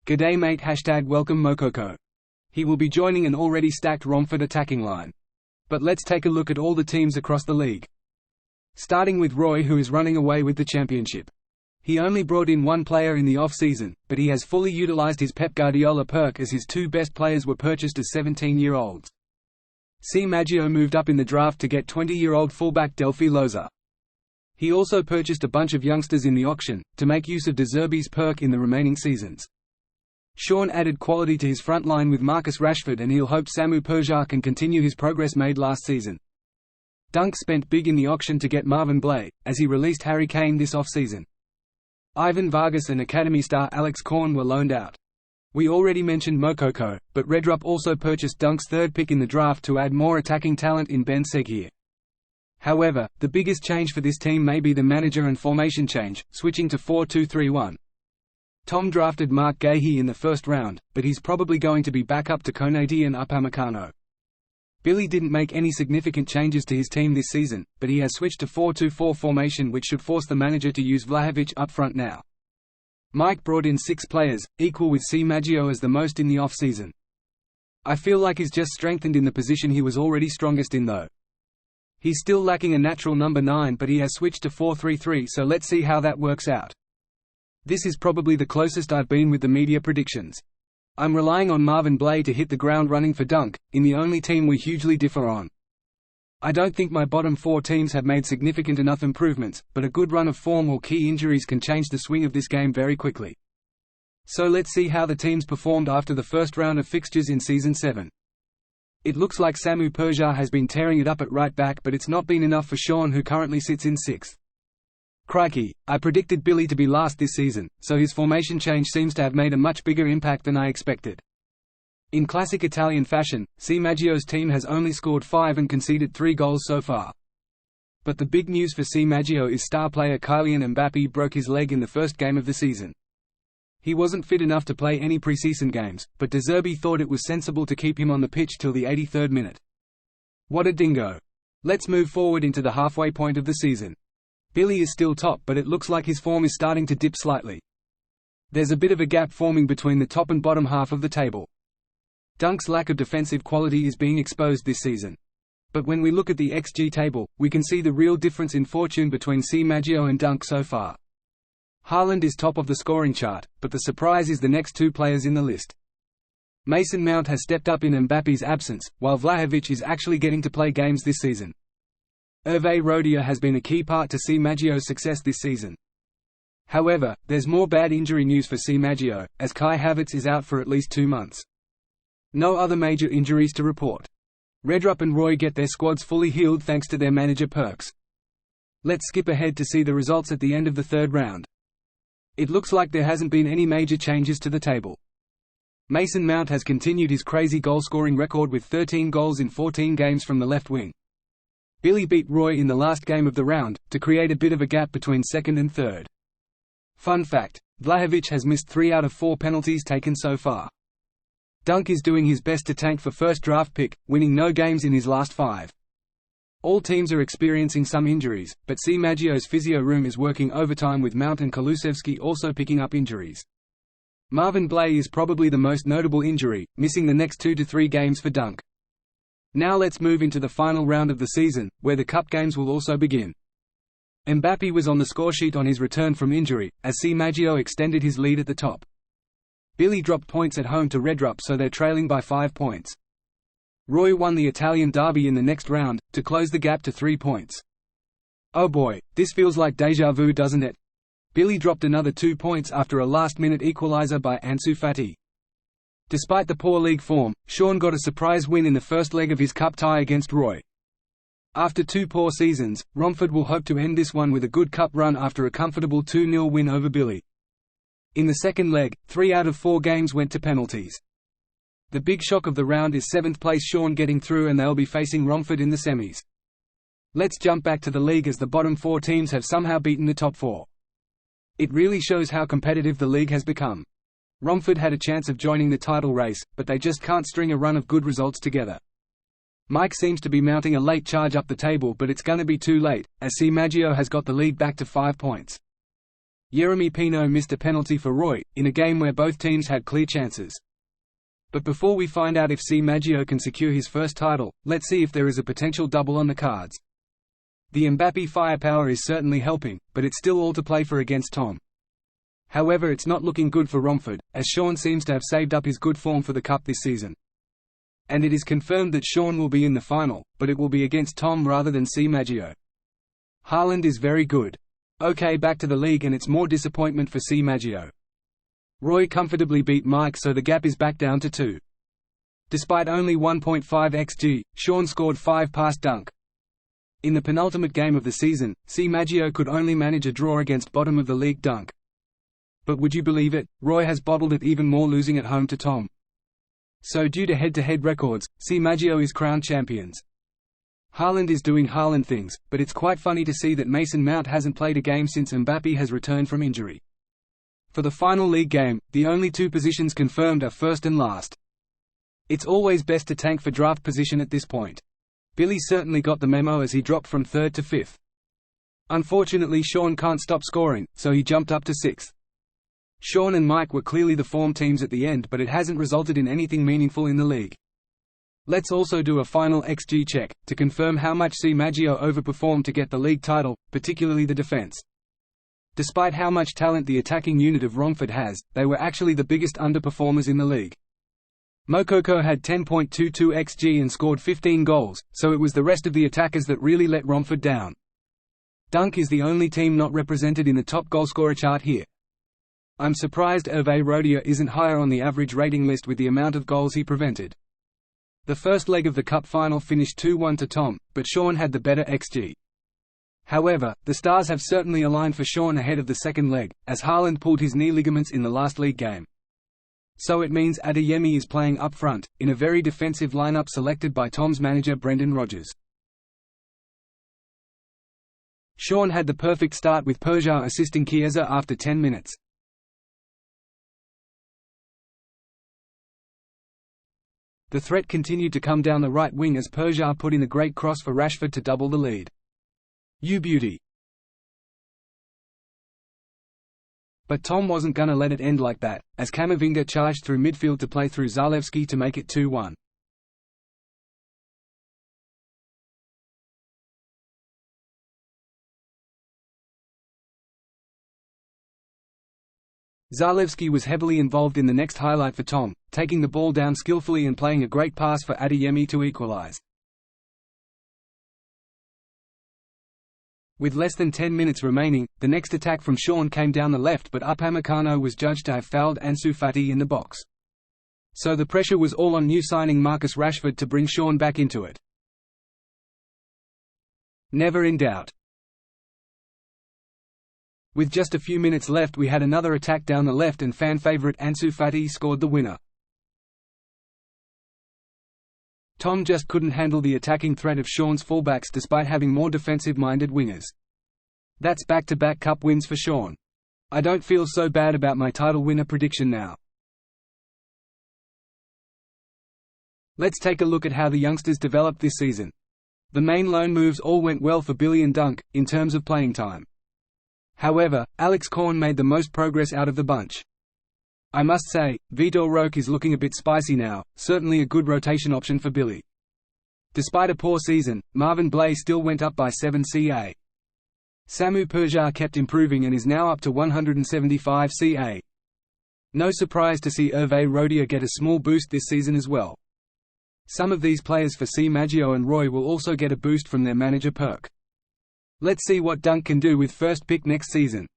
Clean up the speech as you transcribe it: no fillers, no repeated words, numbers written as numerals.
G'day mate #welcome Mokoko. He will be joining an already stacked Romford attacking line. But let's take a look at all the teams across the league. Starting with Roy, who is running away with the championship. He only brought in one player in the off-season, but he has fully utilised his Pep Guardiola perk as his two best players were purchased as 17-year-olds. C. Maggio moved up in the draft to get 20-year-old fullback Delphi Loza. He also purchased a bunch of youngsters in the auction, to make use of De Zerbi's perk in the remaining seasons. Sean added quality to his front line with Marcus Rashford, and he'll hope Samu Perjar can continue his progress made last season. Dunk spent big in the auction to get Marvin Blay, as he released Harry Kane this off-season. Ivan Vargas and academy star Alex Korn were loaned out. We already mentioned Mokoko, but Redrup also purchased Dunk's third pick in the draft to add more attacking talent in Ben Seguier. However, the biggest change for this team may be the manager and formation change, switching to 4-2-3-1. Tom drafted Mark Gahey in the first round, but he's probably going to be back up to Konate and Upamecano. Billy didn't make any significant changes to his team this season, but he has switched to 4-2-4 formation, which should force the manager to use Vlahovic up front now. Mike brought in 6 players, equal with C. Maggio as the most in the off-season. I feel like he's just strengthened in the position he was already strongest in though. He's still lacking a natural number 9, but he has switched to 4-3-3, so let's see how that works out. This is probably the closest I've been with the media predictions. I'm relying on Marvin Blay to hit the ground running for Dunk, in the only team we hugely differ on. I don't think my bottom 4 teams have made significant enough improvements, but a good run of form or key injuries can change the swing of this game very quickly. So let's see how the teams performed after the first round of fixtures in Season 7. It looks like Samu Perjar has been tearing it up at right back, but it's not been enough for Sean, who currently sits in 6th. Crikey, I predicted Billy to be last this season, so his formation change seems to have made a much bigger impact than I expected. In classic Italian fashion, C. Maggio's team has only scored 5 and conceded 3 goals so far. But the big news for C. Maggio is star player Kylian Mbappé broke his leg in the first game of the season. He wasn't fit enough to play any preseason games, but De Zerbi thought it was sensible to keep him on the pitch till the 83rd minute. What a dingo. Let's move forward into the halfway point of the season. Billy is still top, but it looks like his form is starting to dip slightly. There's a bit of a gap forming between the top and bottom half of the table. Dunk's lack of defensive quality is being exposed this season. But when we look at the XG table, we can see the real difference in fortune between C. Maggio and Dunk so far. Haaland is top of the scoring chart, but the surprise is the next 2 players in the list. Mason Mount has stepped up in Mbappe's absence, while Vlahovic is actually getting to play games this season. Hervé Rodia has been a key part to C. Maggio's success this season. However, there's more bad injury news for C. Maggio, as Kai Havertz is out for at least 2 months. No other major injuries to report. Redrup and Roy get their squads fully healed thanks to their manager perks. Let's skip ahead to see the results at the end of the third round. It looks like there hasn't been any major changes to the table. Mason Mount has continued his crazy goal-scoring record with 13 goals in 14 games from the left wing. Billy beat Roy in the last game of the round, to create a bit of a gap between second and third. Fun fact, Vlahovic has missed 3 out of 4 penalties taken so far. Dunk is doing his best to tank for first draft pick, winning no games in his last 5. All teams are experiencing some injuries, but C. Maggio's physio room is working overtime with Mount and Kulusevski also picking up injuries. Marvin Blay is probably the most notable injury, missing the next 2 to 3 games for Dunk. Now let's move into the final round of the season, where the cup games will also begin. Mbappé was on the scoresheet on his return from injury, as C. Maggio extended his lead at the top. Billy dropped points at home to Redrup, so they're trailing by 5 points. Roy won the Italian derby in the next round, to close the gap to 3 points. Oh boy, this feels like deja vu, doesn't it? Billy dropped another 2 points after a last-minute equaliser by Ansu Fati. Despite the poor league form, Sean got a surprise win in the first leg of his cup tie against Roy. After 2 poor seasons, Romford will hope to end this one with a good cup run after a comfortable 2-0 win over Billy. In the second leg, 3 out of 4 games went to penalties. The big shock of the round is 7th place Sean getting through, and they'll be facing Romford in the semis. Let's jump back to the league, as the bottom 4 teams have somehow beaten the top 4. It really shows how competitive the league has become. Romford had a chance of joining the title race, but they just can't string a run of good results together. Mike seems to be mounting a late charge up the table, but it's gonna be too late, as C. Maggio has got the lead back to 5 points. Yeremy Pino missed a penalty for Roy, in a game where both teams had clear chances. But before we find out if C. Maggio can secure his first title, let's see if there is a potential double on the cards. The Mbappé firepower is certainly helping, but it's still all to play for against Tom. However, it's not looking good for Romford, as Sean seems to have saved up his good form for the Cup this season. And it is confirmed that Sean will be in the final, but it will be against Tom rather than C. Maggio. Haaland is very good. Okay, back to the league, and it's more disappointment for C. Maggio. Roy comfortably beat Mike, so the gap is back down to 2. Despite only 1.5 xG, Sean scored 5 past Dunk. In the penultimate game of the season, C. Maggio could only manage a draw against bottom of the league Dunk. But would you believe it, Roy has bottled it even more, losing at home to Tom. So due to head-to-head records, C. Maggio is crowned champions. Haaland is doing Haaland things, but it's quite funny to see that Mason Mount hasn't played a game since Mbappé has returned from injury. For the final league game, the only 2 positions confirmed are first and last. It's always best to tank for draft position at this point. Billy certainly got the memo as he dropped from 3rd to 5th. Unfortunately, Sean can't stop scoring, so he jumped up to 6th. Sean and Mike were clearly the form teams at the end, but it hasn't resulted in anything meaningful in the league. Let's also do a final XG check, to confirm how much C. Maggio overperformed to get the league title, particularly the defense. Despite how much talent the attacking unit of Romford has, they were actually the biggest underperformers in the league. Moukoko had 10.22 xG and scored 15 goals, so it was the rest of the attackers that really let Romford down. Dunk is the only team not represented in the top goalscorer chart here. I'm surprised Hervé Rodier isn't higher on the average rating list with the amount of goals he prevented. The first leg of the cup final finished 2-1 to Tom, but Sean had the better xG. However, the stars have certainly aligned for Sean ahead of the second leg, as Haaland pulled his knee ligaments in the last league game. So it means Adeyemi is playing up front, in a very defensive lineup selected by Tom's manager Brendan Rodgers. Sean had the perfect start with Persia assisting Chiesa after 10 minutes. The threat continued to come down the right wing as Persia put in a great cross for Rashford to double the lead. You beauty. But Tom wasn't gonna let it end like that, as Camavinga charged through midfield to play through Zalewski to make it 2-1. Zalewski was heavily involved in the next highlight for Tom, taking the ball down skillfully and playing a great pass for Adeyemi to equalise. With less than 10 minutes remaining, the next attack from Sean came down the left, but Upamecano was judged to have fouled Ansu Fati in the box. So the pressure was all on new signing Marcus Rashford to bring Sean back into it. Never in doubt. With just a few minutes left, we had another attack down the left and fan favourite Ansu Fati scored the winner. Tom just couldn't handle the attacking threat of Sean's fullbacks despite having more defensive-minded wingers. That's back-to-back cup wins for Sean. I don't feel so bad about my title winner prediction now. Let's take a look at how the youngsters developed this season. The main loan moves all went well for Billy and Dunk, in terms of playing time. However, Alex Korn made the most progress out of the bunch. I must say, Vitor Roque is looking a bit spicy now, certainly a good rotation option for Billy. Despite a poor season, Marvin Blay still went up by 7 CA. Samu Perja kept improving and is now up to 175 CA. No surprise to see Hervé Rodier get a small boost this season as well. Some of these players for C. Maggio and Roy will also get a boost from their manager Perk. Let's see what Dunk can do with first pick next season.